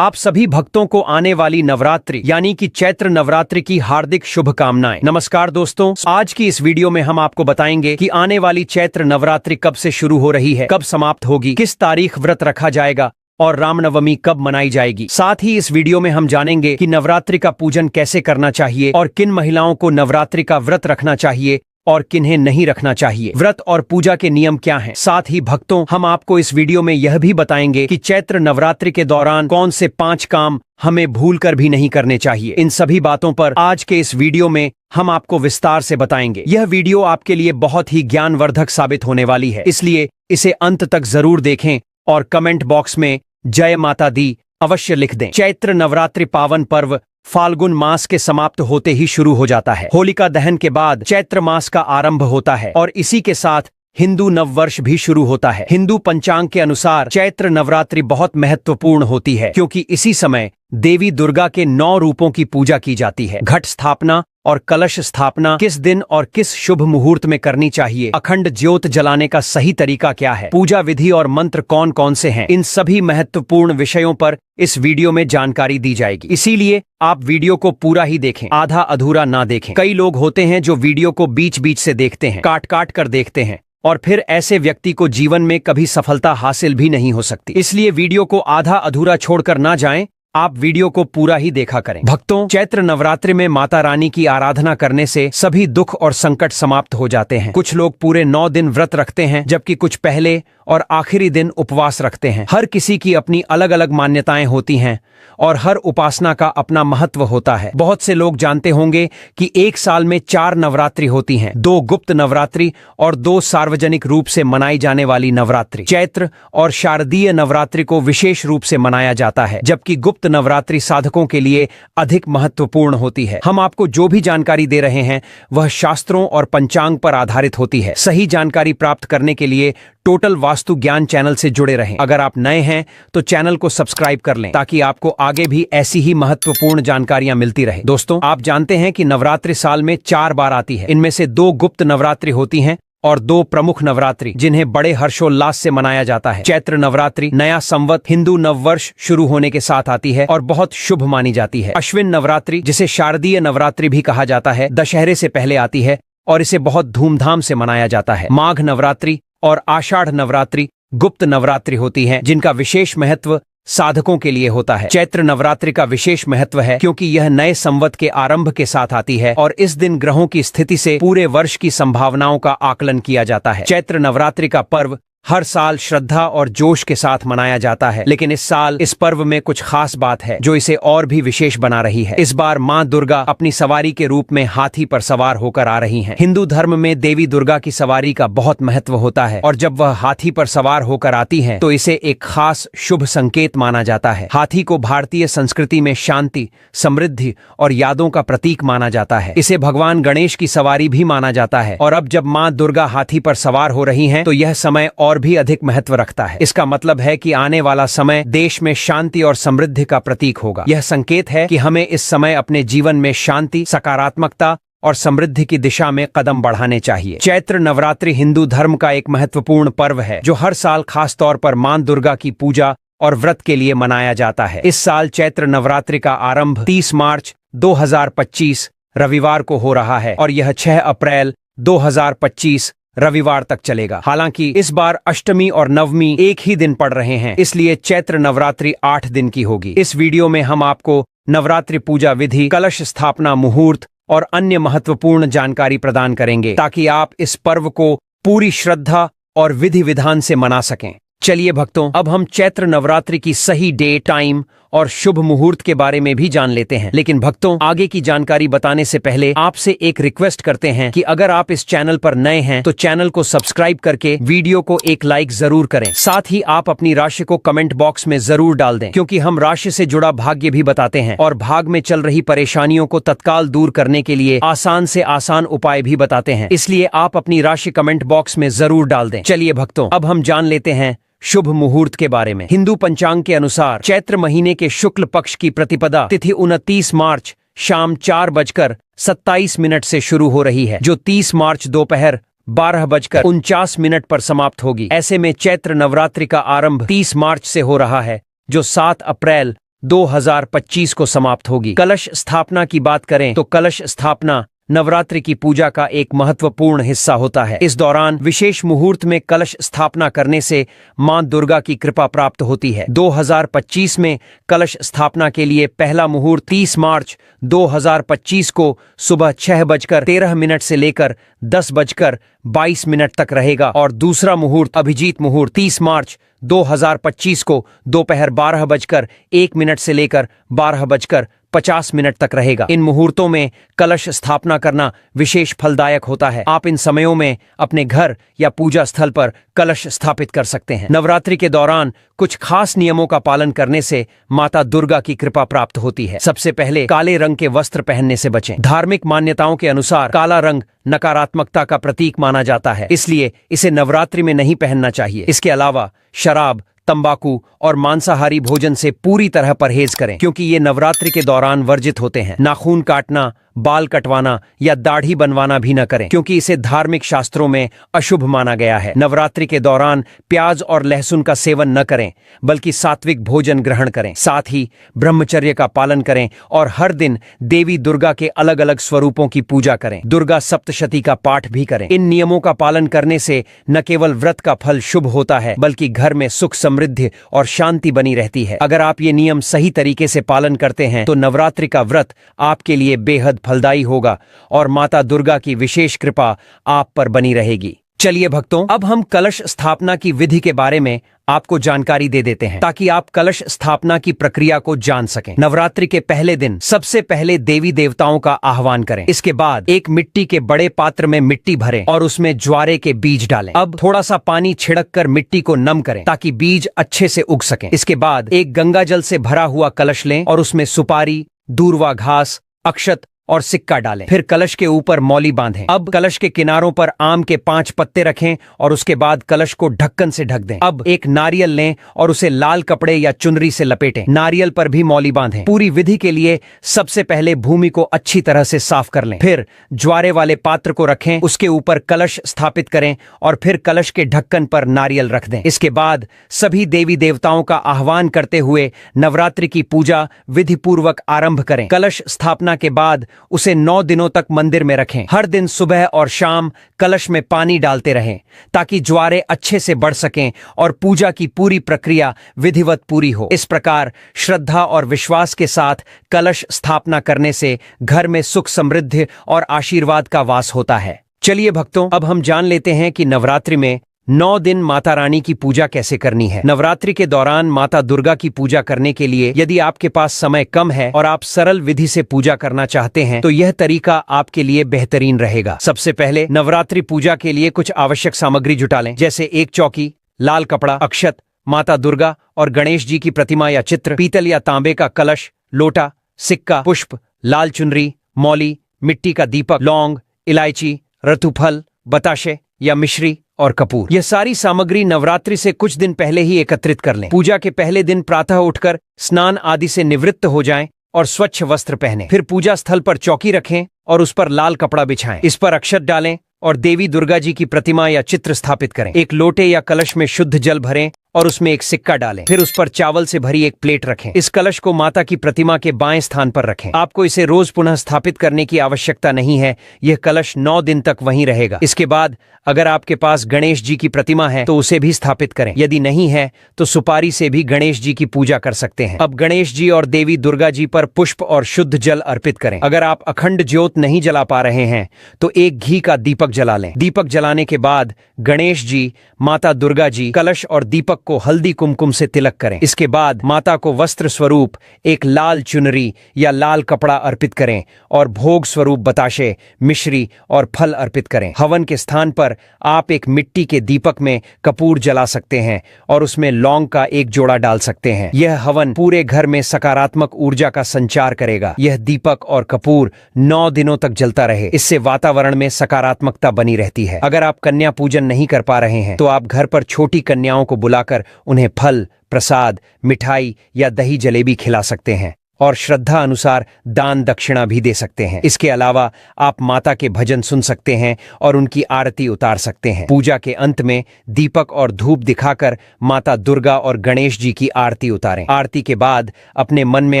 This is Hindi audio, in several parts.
आप सभी भक्तों को आने वाली नवरात्रि यानी कि चैत्र नवरात्रि की हार्दिक शुभकामनाएं। नमस्कार दोस्तों, आज की इस वीडियो में हम आपको बताएंगे कि आने वाली चैत्र नवरात्रि कब से शुरू हो रही है, कब समाप्त होगी, किस तारीख व्रत रखा जाएगा और रामनवमी कब मनाई जाएगी। साथ ही इस वीडियो में हम जानेंगे कि नवरात्रि का पूजन कैसे करना चाहिए और किन महिलाओं को नवरात्रि का व्रत रखना चाहिए और किन्हें नहीं रखना चाहिए। व्रत और पूजा के नियम क्या हैं? साथ ही भक्तों, हम आपको इस वीडियो में यह भी बताएंगे कि चैत्र नवरात्रि के दौरान कौन से 5 काम हमें भूलकर भी नहीं करने चाहिए। इन सभी बातों पर आज के इस वीडियो में हम आपको विस्तार से बताएंगे। यह वीडियो आपके लिए बहुत ही ज्ञानवर्धक साबित होने वाली है, इसलिए इसे अंत तक जरूर देखें और कमेंट बॉक्स में जय माता दी अवश्य लिख दें। चैत्र नवरात्रि पावन पर्व फाल्गुन मास के समाप्त होते ही शुरू हो जाता है। होलिका दहन के बाद चैत्र मास का आरंभ होता है और इसी के साथ हिंदू नववर्ष भी शुरू होता है। हिंदू पंचांग के अनुसार चैत्र नवरात्रि बहुत महत्वपूर्ण होती है, क्योंकि इसी समय देवी दुर्गा के 9 रूपों की पूजा की जाती है। घट स्थापना और कलश स्थापना किस दिन और किस शुभ मुहूर्त में करनी चाहिए, अखंड ज्योत जलाने का सही तरीका क्या है, पूजा विधि और मंत्र कौन कौन से हैं, इन सभी महत्वपूर्ण विषयों पर इस वीडियो में जानकारी दी जाएगी। इसीलिए आप वीडियो को पूरा ही देखें, आधा अधूरा ना देखें। कई लोग होते हैं जो वीडियो को बीच बीच से देखते हैं, काट काट कर देखते हैं, और फिर ऐसे व्यक्ति को जीवन में कभी सफलता हासिल भी नहीं हो सकती। इसलिए वीडियो को आधा अधूरा छोड़कर ना जाएं, आप वीडियो को पूरा ही देखा करें। भक्तों, चैत्र नवरात्रि में माता रानी की आराधना करने से सभी दुख और संकट समाप्त हो जाते हैं। कुछ लोग पूरे 9 दिन व्रत रखते हैं, जबकि कुछ पहले और आखिरी दिन उपवास रखते हैं। हर किसी की अपनी अलग अलग मान्यताएं होती हैं और हर उपासना का अपना महत्व होता है। बहुत से लोग जानते होंगे कि एक साल में 4 नवरात्रि होती हैं, 2 गुप्त नवरात्रि और 2 सार्वजनिक रूप से मनाई जाने वाली नवरात्रि। चैत्र और शारदीय नवरात्रि को विशेष रूप से मनाया जाता है, जबकि गुप्त नवरात्रि साधकों के लिए अधिक महत्वपूर्ण होती है। हम आपको जो भी जानकारी दे रहे हैं वह शास्त्रों और पंचांग पर आधारित होती है। सही जानकारी प्राप्त करने के लिए टोटल वास्तु ज्ञान चैनल से जुड़े रहें। अगर आप नए हैं तो चैनल को सब्सक्राइब कर लें, ताकि आपको आगे भी ऐसी ही महत्वपूर्ण जानकारियां मिलती रहे। दोस्तों, आप जानते हैं कि नवरात्रि साल में 4 बार आती है। इनमें से 2 गुप्त नवरात्रि होती हैं और 2 प्रमुख नवरात्रि, जिन्हें बड़े हर्षोल्लास से मनाया जाता है। चैत्र नवरात्रि नया संवत हिंदू नववर्ष शुरू होने के साथ आती है और बहुत शुभ मानी जाती है। अश्विन नवरात्रि, जिसे शारदीय नवरात्रि भी कहा जाता है, दशहरे से पहले आती है और इसे बहुत धूमधाम से मनाया जाता है। माघ नवरात्रि और आषाढ़ नवरात्रि गुप्त नवरात्रि होती हैं, जिनका विशेष महत्व साधकों के लिए होता है। चैत्र नवरात्रि का विशेष महत्व है क्योंकि यह नए संवत के आरंभ के साथ आती है और इस दिन ग्रहों की स्थिति से पूरे वर्ष की संभावनाओं का आकलन किया जाता है। चैत्र नवरात्रि का पर्व हर साल श्रद्धा और जोश के साथ मनाया जाता है, लेकिन इस साल इस पर्व में कुछ खास बात है जो इसे और भी विशेष बना रही है। इस बार मां दुर्गा अपनी सवारी के रूप में हाथी पर सवार होकर आ रही हैं। हिंदू धर्म में देवी दुर्गा की सवारी का बहुत महत्व होता है और जब वह हाथी पर सवार होकर आती हैं, तो इसे एक खास शुभ संकेत माना जाता है। हाथी को भारतीय संस्कृति में शांति, समृद्धि और यादों का प्रतीक माना जाता है। इसे भगवान गणेश की सवारी भी माना जाता है और अब जब मां दुर्गा हाथी पर सवार हो रही हैं, तो यह समय और भी अधिक महत्व रखता है। इसका मतलब है कि आने वाला समय देश में शांति और समृद्धि का प्रतीक होगा। यह संकेत है कि हमें इस समय अपने जीवन में शांति, सकारात्मकता और समृद्धि की दिशा में कदम बढ़ाने चाहिए। चैत्र नवरात्रि हिंदू धर्म का एक महत्वपूर्ण पर्व है, जो हर साल खास तौर पर मां दुर्गा की पूजा और व्रत के लिए मनाया जाता है। इस साल चैत्र नवरात्रि का आरंभ 30 मार्च 2025 रविवार को हो रहा है और यह 6 अप्रैल 2025 रविवार तक चलेगा। हालांकि इस बार अष्टमी और नवमी एक ही दिन पड़ रहे हैं, इसलिए चैत्र नवरात्रि 8 दिन की होगी। इस वीडियो में हम आपको नवरात्रि पूजा विधि, कलश स्थापना मुहूर्त और अन्य महत्वपूर्ण जानकारी प्रदान करेंगे, ताकि आप इस पर्व को पूरी श्रद्धा और विधि विधान से मना सकें। चलिए भक्तों, अब हम चैत्र नवरात्रि की सही डेट, टाइम और शुभ मुहूर्त के बारे में भी जान लेते हैं। लेकिन भक्तों, आगे की जानकारी बताने से पहले आपसे एक रिक्वेस्ट करते हैं कि अगर आप इस चैनल पर नए हैं तो चैनल को सब्सक्राइब करके वीडियो को एक लाइक जरूर करें। साथ ही आप अपनी राशि को कमेंट बॉक्स में जरूर डाल दें, क्योंकि हम राशि से जुड़ा भाग्य भी बताते हैं और भाग में चल रही परेशानियों को तत्काल दूर करने के लिए आसान से आसान उपाय भी बताते हैं। इसलिए आप अपनी राशि कमेंट बॉक्स में जरूर डाल दें। चलिए भक्तों, अब हम जान लेते हैं शुभ मुहूर्त के बारे में। हिंदू पंचांग के अनुसार चैत्र महीने के शुक्ल पक्ष की प्रतिपदा तिथि 29 मार्च शाम 4:27 से शुरू हो रही है, जो 30 मार्च दोपहर 12:49 पर समाप्त होगी। ऐसे में चैत्र नवरात्रि का आरंभ 30 मार्च से हो रहा है, जो 7 अप्रैल 2025 को समाप्त होगी। कलश स्थापना की बात करें तो कलश स्थापना नवरात्रि की पूजा का एक महत्वपूर्ण हिस्सा होता है। इस दौरान विशेष मुहूर्त में कलश स्थापना करने से मां दुर्गा की कृपा प्राप्त होती है। 2025 में कलश स्थापना के लिए पहला मुहूर्त 30 मार्च 2025 को सुबह 6:13 से लेकर 10:22 तक रहेगा और दूसरा मुहूर्त अभिजीत मुहूर्त 30 मार्च 2025 को दोपहर 12:01 से लेकर 12:50 तक रहेगा। इन मुहूर्तों में कलश स्थापना करना विशेष फलदायक होता है। आप इन समयों में अपने घर या पूजा स्थल पर कलश स्थापित कर सकते हैं। नवरात्रि के दौरान कुछ खास नियमों का पालन करने से माता दुर्गा की कृपा प्राप्त होती है। सबसे पहले काले रंग के वस्त्र पहनने से बचें। धार्मिक मान्यताओं के अनुसार काला रंग नकारात्मकता का प्रतीक माना जाता है, इसलिए इसे नवरात्रि में नहीं पहनना चाहिए। इसके अलावा शराब, तंबाकू और मांसाहारी भोजन से पूरी तरह परहेज करें, क्योंकि ये नवरात्रि के दौरान वर्जित होते हैं। नाखून काटना, बाल कटवाना या दाढ़ी बनवाना भी न करें, क्योंकि इसे धार्मिक शास्त्रों में अशुभ माना गया है। नवरात्रि के दौरान प्याज और लहसुन का सेवन न करें, बल्कि सात्विक भोजन ग्रहण करें। साथ ही ब्रह्मचर्य का पालन करें और हर दिन देवी दुर्गा के अलग अलग स्वरूपों की पूजा करें। दुर्गा सप्तशती का पाठ भी करें। इन नियमों का पालन करने से न केवल व्रत का फल शुभ होता है, बल्कि घर में सुख, समृद्धि और शांति बनी रहती है। अगर आप ये नियम सही तरीके से पालन करते हैं तो नवरात्रि का व्रत आपके लिए बेहद फलदायी होगा और माता दुर्गा की विशेष कृपा आप पर बनी रहेगी। चलिए भक्तों, अब हम कलश स्थापना की विधि के बारे में आपको जानकारी दे देते हैं, ताकि आप कलश स्थापना की प्रक्रिया को जान सकें। नवरात्रि के पहले दिन सबसे पहले देवी देवताओं का आह्वान करें। इसके बाद एक मिट्टी के बड़े पात्र में मिट्टी भरें और उसमें ज्वारे के बीज डालें। अब थोड़ा सा पानी छिड़क कर मिट्टी को नम करें, ताकि बीज अच्छे से उग सकें। इसके बाद एक गंगा जल से भरा हुआ कलश लें और उसमें सुपारी, दूर्वा घास, अक्षत और सिक्का डालें। फिर कलश के ऊपर मौली बांधें। अब कलश के किनारों पर आम के 5 पत्ते रखें और उसके बाद कलश को ढक्कन से ढक दें। अब एक नारियल लें और उसे लाल कपड़े या चुनरी से लपेटें। नारियल पर भी मौली बांधें। पूरी विधि के लिए सबसे पहले भूमि को अच्छी तरह से साफ कर लें। फिर ज्वारे वाले पात्र को रखें, उसके ऊपर कलश स्थापित करें और फिर कलश के ढक्कन पर नारियल रख दें। इसके बाद सभी देवी देवताओं का आह्वान करते हुए नवरात्रि की पूजा विधि पूर्वक आरंभ करें। कलश स्थापना के बाद उसे 9 दिनों तक मंदिर में रखें। हर दिन सुबह और शाम कलश में पानी डालते रहें, ताकि ज्वारे अच्छे से बढ़ सकें और पूजा की पूरी प्रक्रिया विधिवत पूरी हो। इस प्रकार श्रद्धा और विश्वास के साथ कलश स्थापना करने से घर में सुख, समृद्धि और आशीर्वाद का वास होता है। चलिए भक्तों, अब हम जान लेते हैं कि नवरात्रि में 9 दिन माता रानी की पूजा कैसे करनी है। नवरात्रि के दौरान माता दुर्गा की पूजा करने के लिए यदि आपके पास समय कम है और आप सरल विधि से पूजा करना चाहते हैं तो यह तरीका आपके लिए बेहतरीन रहेगा। सबसे पहले नवरात्रि पूजा के लिए कुछ आवश्यक सामग्री जुटा लें, जैसे एक चौकी, लाल कपड़ा, अक्षत, माता दुर्गा और गणेश जी की प्रतिमा या चित्र, पीतल या तांबे का कलश, लोटा, सिक्का, पुष्प, लाल चुनरी, मौली, मिट्टी का दीपक, लौंग, इलायची, रतुफल, बताशे या मिश्री और कपूर। यह सारी सामग्री नवरात्रि से कुछ दिन पहले ही एकत्रित कर लें। पूजा के पहले दिन प्रातः उठकर स्नान आदि से निवृत्त हो जाएं और स्वच्छ वस्त्र पहनें। फिर पूजा स्थल पर चौकी रखें और उस पर लाल कपड़ा बिछाएं। इस पर अक्षत डालें और देवी दुर्गा जी की प्रतिमा या चित्र स्थापित करें। एक लोटे या कलश में शुद्ध जल भरें और उसमें एक सिक्का डालें। फिर उस पर चावल से भरी एक प्लेट रखें। इस कलश को माता की प्रतिमा के बाएं स्थान पर रखें। आपको इसे रोज पुनः स्थापित करने की आवश्यकता नहीं है। यह कलश 9 दिन तक वहीं रहेगा। इसके बाद अगर आपके पास गणेश जी की प्रतिमा है तो उसे भी स्थापित करें। यदि नहीं है तो सुपारी से भी गणेश जी की पूजा कर सकते हैं। अब गणेश जी और देवी दुर्गा जी पर पुष्प और शुद्ध जल अर्पित करें। अगर आप अखंड ज्योत नहीं जला पा रहे हैं तो एक घी का दीपक जला लें। दीपक जलाने के बाद गणेश जी, माता दुर्गा जी, कलश और दीपक को हल्दी कुमकुम से तिलक करें। इसके बाद माता को वस्त्र स्वरूप एक लाल चुनरी या लाल कपड़ा अर्पित करें और भोग स्वरूप बताशे, मिश्री और फल अर्पित करें। हवन के स्थान पर आप एक मिट्टी के दीपक में कपूर जला सकते हैं और उसमें लौंग का एक जोड़ा डाल सकते हैं। यह हवन पूरे घर में सकारात्मक ऊर्जा का संचार करेगा। यह दीपक और कपूर 9 दिनों तक जलता रहे। इससे वातावरण में सकारात्मकता बनी रहती है। अगर आप कन्या पूजन नहीं कर पा रहे हैं तो आप घर पर छोटी कन्याओं को बुलाकर उन्हें फल, प्रसाद, मिठाई या दही जलेबी खिला सकते हैं और श्रद्धा अनुसार दान दक्षिणा भी दे सकते हैं। इसके अलावा आप माता के भजन सुन सकते हैं और उनकी आरती उतार सकते हैं। पूजा के अंत में दीपक और धूप दिखाकर माता दुर्गा और गणेश जी की आरती उतारें। आरती के बाद अपने मन में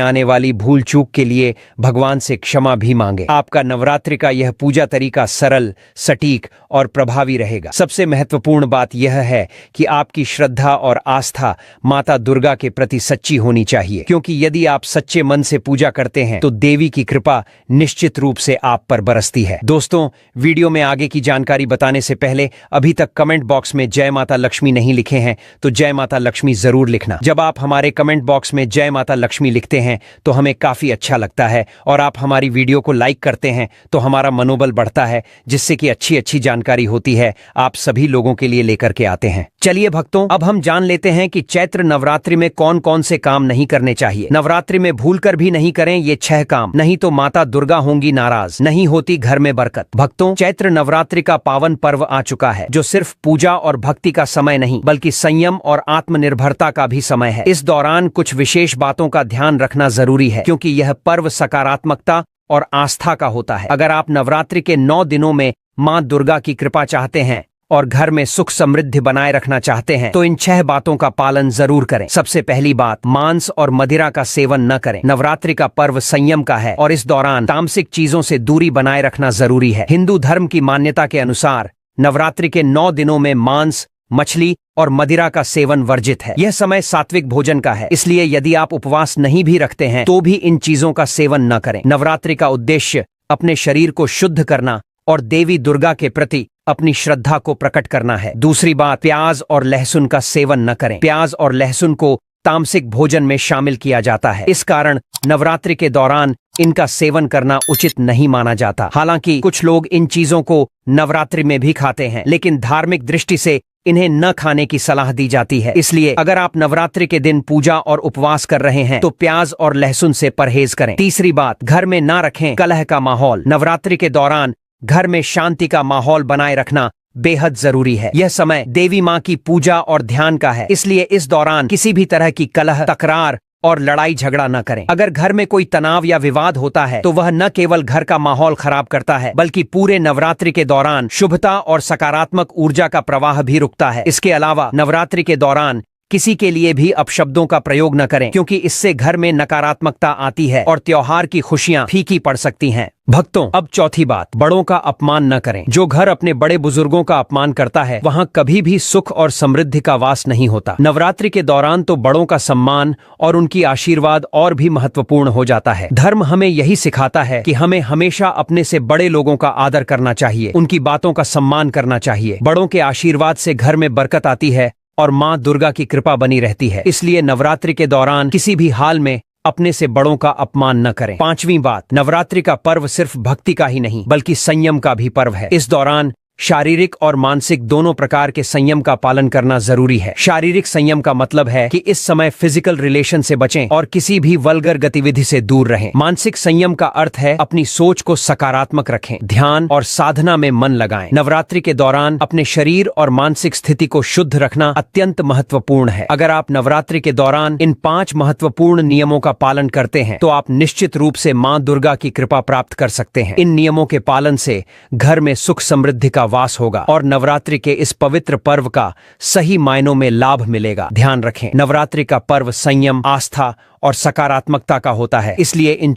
आने वाली भूल चूक के लिए भगवान से क्षमा भी मांगे। आपका नवरात्रि का यह पूजा तरीका सरल, सटीक और प्रभावी रहेगा। सबसे महत्वपूर्ण बात यह है कि आपकी श्रद्धा और आस्था माता दुर्गा के प्रति सच्ची होनी चाहिए, क्योंकि यदि आप सच्चे मन से पूजा करते हैं तो देवी की कृपा निश्चित रूप से आप पर बरसती है। दोस्तों, वीडियो में आगे की जानकारी बताने से पहले अभी तक कमेंट बॉक्स में जय माता लक्ष्मी नहीं लिखे हैं तो जय माता लक्ष्मी जरूर लिखना। जब आप हमारे कमेंट बॉक्स में जय माता लक्ष्मी लिखते हैं तो हमें काफी अच्छा लगता है और आप हमारी वीडियो को लाइक करते हैं तो हमारा मनोबल बढ़ता है, जिससे कि अच्छी अच्छी जानकारी होती है आप सभी लोगों के लिए लेकर के आते हैं। चलिए भक्तों, अब हम जान लेते हैं कि चैत्र नवरात्रि में कौन कौन से काम नहीं करने चाहिए। नवरात्रि में भूलकर भी नहीं करें ये 6 काम, नहीं तो माता दुर्गा होंगी नाराज, नहीं होती घर में बरकत। भक्तों, चैत्र नवरात्रि का पावन पर्व आ चुका है, जो सिर्फ पूजा और भक्ति का समय नहीं बल्कि संयम और आत्मनिर्भरता का भी समय है। इस दौरान कुछ विशेष बातों का ध्यान रखना जरूरी है, क्योंकि यह पर्व सकारात्मकता और आस्था का होता है। अगर आप नवरात्रि के 9 दिनों में मां दुर्गा की कृपा चाहते हैं और घर में सुख समृद्धि बनाए रखना चाहते हैं तो इन 6 बातों का पालन जरूर करें। सबसे पहली बात, मांस और मदिरा का सेवन न करें। नवरात्रि का पर्व संयम का है और इस दौरान तामसिक चीजों से दूरी बनाए रखना जरूरी है। हिंदू धर्म की मान्यता के अनुसार नवरात्रि के 9 दिनों में मांस, मछली और मदिरा का सेवन वर्जित है। यह समय सात्विक भोजन का है, इसलिए यदि आप उपवास नहीं भी रखते हैं तो भी इन चीजों का सेवन न करें। नवरात्रि का उद्देश्य अपने शरीर को शुद्ध करना और देवी दुर्गा के प्रति अपनी श्रद्धा को प्रकट करना है। दूसरी बात, प्याज और लहसुन का सेवन न करें। प्याज और लहसुन को तामसिक भोजन में शामिल किया जाता है, इस कारण नवरात्रि के दौरान इनका सेवन करना उचित नहीं माना जाता। हालांकि कुछ लोग इन चीजों को नवरात्रि में भी खाते हैं, लेकिन धार्मिक दृष्टि से इन्हें न खाने की सलाह दी जाती है। इसलिए अगर आप नवरात्रि के दिन पूजा और उपवास कर रहे हैं तो प्याज और लहसुन से परहेज करें। तीसरी बात, घर में ना रखें कलह का माहौल। नवरात्रि के दौरान घर में शांति का माहौल बनाए रखना बेहद जरूरी है। यह समय देवी मां की पूजा और ध्यान का है, इसलिए इस दौरान किसी भी तरह की कलह, तकरार और लड़ाई झगड़ा न करें। अगर घर में कोई तनाव या विवाद होता है तो वह न केवल घर का माहौल खराब करता है बल्कि पूरे नवरात्रि के दौरान शुभता और सकारात्मक ऊर्जा का प्रवाह भी रुकता है। इसके अलावा नवरात्रि के दौरान किसी के लिए भी अपशब्दों का प्रयोग न करें, क्योंकि इससे घर में नकारात्मकता आती है और त्योहार की खुशियां फीकी पड़ सकती हैं। भक्तों, अब चौथी बात, बड़ों का अपमान न करें। जो घर अपने बड़े बुजुर्गों का अपमान करता है वहां कभी भी सुख और समृद्धि का वास नहीं होता। नवरात्रि के दौरान तो बड़ों का सम्मान और उनकी आशीर्वाद और भी महत्वपूर्ण हो जाता है। धर्म हमें यही सिखाता है कि हमें हमेशा अपने से बड़े लोगों का आदर करना चाहिए, उनकी बातों का सम्मान करना चाहिए। बड़ों के आशीर्वाद से घर में बरकत आती है और मां दुर्गा की कृपा बनी रहती है। इसलिए नवरात्रि के दौरान किसी भी हाल में अपने से बड़ों का अपमान न करें। पांचवी बात, नवरात्रि का पर्व सिर्फ भक्ति का ही नहीं बल्कि संयम का भी पर्व है। इस दौरान शारीरिक और मानसिक दोनों प्रकार के संयम का पालन करना जरूरी है। शारीरिक संयम का मतलब है कि इस समय फिजिकल रिलेशन से बचें और किसी भी वल्गर गतिविधि से दूर रहें। मानसिक संयम का अर्थ है अपनी सोच को सकारात्मक रखें, ध्यान और साधना में मन लगाएं। नवरात्रि के दौरान अपने शरीर और मानसिक स्थिति को शुद्ध रखना अत्यंत महत्वपूर्ण है। अगर आप नवरात्रि के दौरान इन 5 महत्वपूर्ण नियमों का पालन करते हैं तो आप निश्चित रूप से मां दुर्गा की कृपा प्राप्त कर सकते हैं। इन नियमों के पालन से घर में सुख समृद्धि का वास होगा और नवरात्रि के इस पवित्र पर्व का सही मायनों में लाभ मिलेगा। ध्यान रखें, नवरात्रि का पर्व संयम, आस्था और सकारात्मकता का होता है, इसलिए इन